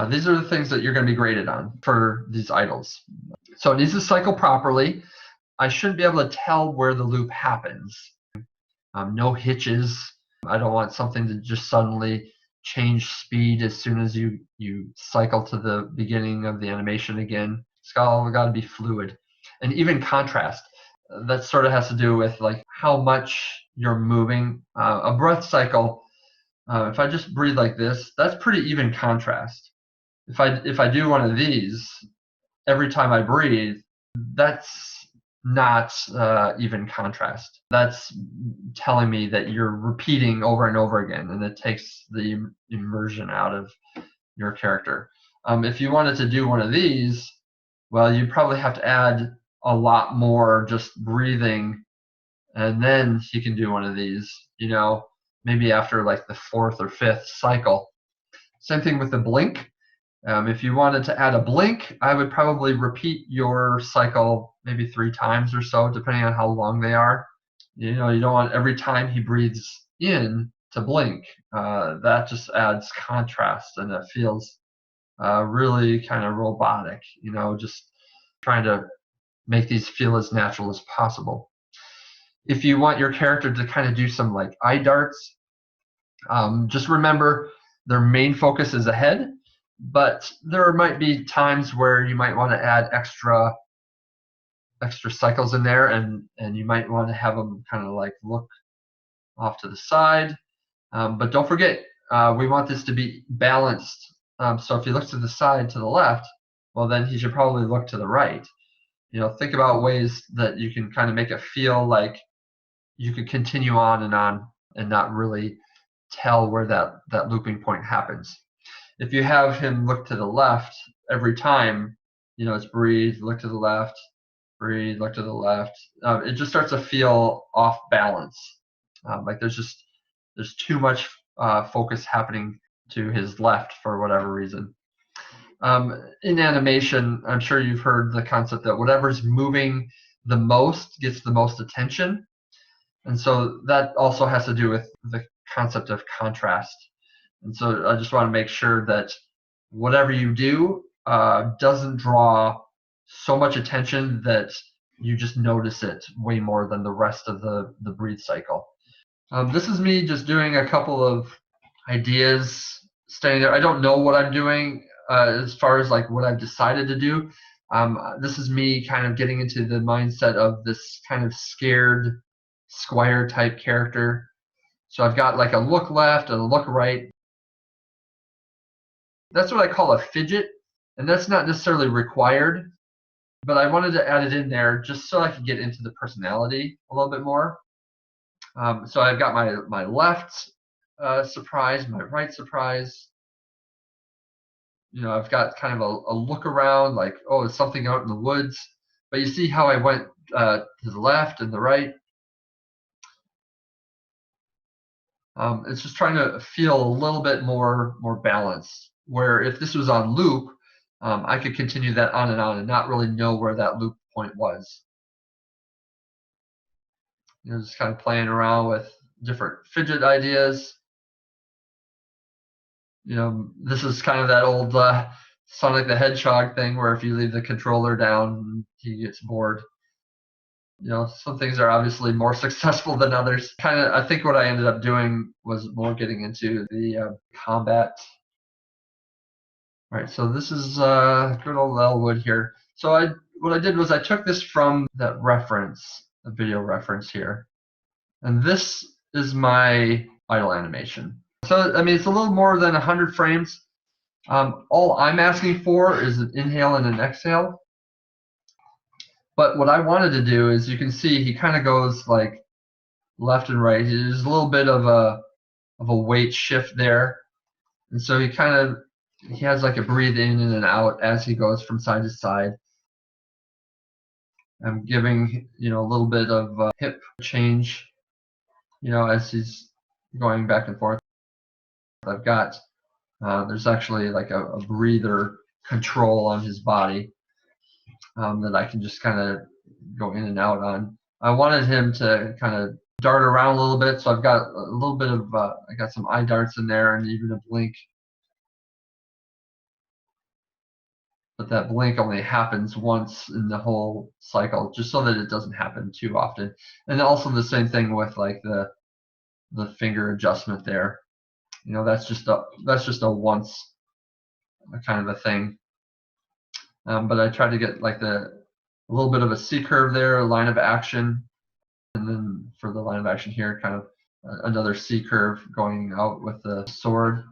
These are the things that you're going to be graded on for these idles. So it needs to cycle properly. I shouldn't be able to tell where the loop happens. No hitches. I don't want something to just suddenly change speed as soon as you cycle to the beginning of the animation again. It's all got to be fluid. And even contrast. That sort of has to do with like how much you're moving. A breath cycle, if I just breathe like this, that's pretty even contrast. If I do one of these, every time I breathe, that's not even contrast. That's telling me that you're repeating over and over again, and it takes the immersion out of your character. If you wanted to do one of these, well, you probably have to add a lot more just breathing, and then you can do one of these, maybe after like the 4th or 5th cycle. Same thing with the blink. If you wanted to add a blink, I would probably repeat your cycle maybe 3 times or so, depending on how long they are. You don't want every time he breathes in to blink. That just adds contrast, and it feels really kind of robotic, just trying to make these feel as natural as possible. If you want your character to kind of do some like eye darts, just remember their main focus is ahead, but there might be times where you might want to add extra cycles in there, and you might want to have them kind of like look off to the side. But don't forget, we want this to be balanced. So if he looks to the side, to the left, well, then he should probably look to the right. Think about ways that you can kind of make it feel like you could continue on and not really tell where that looping point happens. If you have him look to the left every time, it's breathe, look to the left, breathe, look to the left. It just starts to feel off balance. Like there's too much focus happening to his left for whatever reason. In animation, I'm sure you've heard the concept that whatever's moving the most gets the most attention. And so that also has to do with the concept of contrast. And so I just want to make sure that whatever you do doesn't draw so much attention that you just notice it way more than the rest of the breathe cycle. This is me just doing a couple of ideas, standing there. I don't know what I'm doing as far as like what I've decided to do. This is me kind of getting into the mindset of this kind of scared Squire type character. So I've got like a look left and a look right. That's what I call a fidget, and that's not necessarily required, but I wanted to add it in there just so I could get into the personality a little bit more. So I've got my left surprise, my right surprise. I've got kind of a look around, like, oh, there's something out in the woods. But you see how I went to the left and the right. It's just trying to feel a little bit more balanced. Where if this was on loop, I could continue that on and not really know where that loop point was. Just kind of playing around with different fidget ideas. This is kind of that old Sonic the Hedgehog thing where if you leave the controller down, he gets bored. Some things are obviously more successful than others. I think what I ended up doing was more getting into the combat. All right, so this is good old Elwood here. So what I did was I took this from that reference, the video reference here, and this is my idle animation. So I mean, it's a little more than 100 frames. All I'm asking for is an inhale and an exhale. But what I wanted to do is, you can see he kind of goes like left and right. There's a little bit of a weight shift there, and so he has like a breathe in and out as he goes from side to side. I'm giving a little bit of hip change, as he's going back and forth. I've got there's actually like a breather control on his body that I can just kind of go in and out on. I wanted him to kind of dart around a little bit, so I've got a little bit of I got some eye darts in there and even a blink. but that blink only happens once in the whole cycle, just so that it doesn't happen too often. And also the same thing with like the finger adjustment there. You know, that's just a once kind of a thing. But I try to get like a little bit of a C curve there, a line of action, and then for the line of action here, kind of another C curve going out with the sword.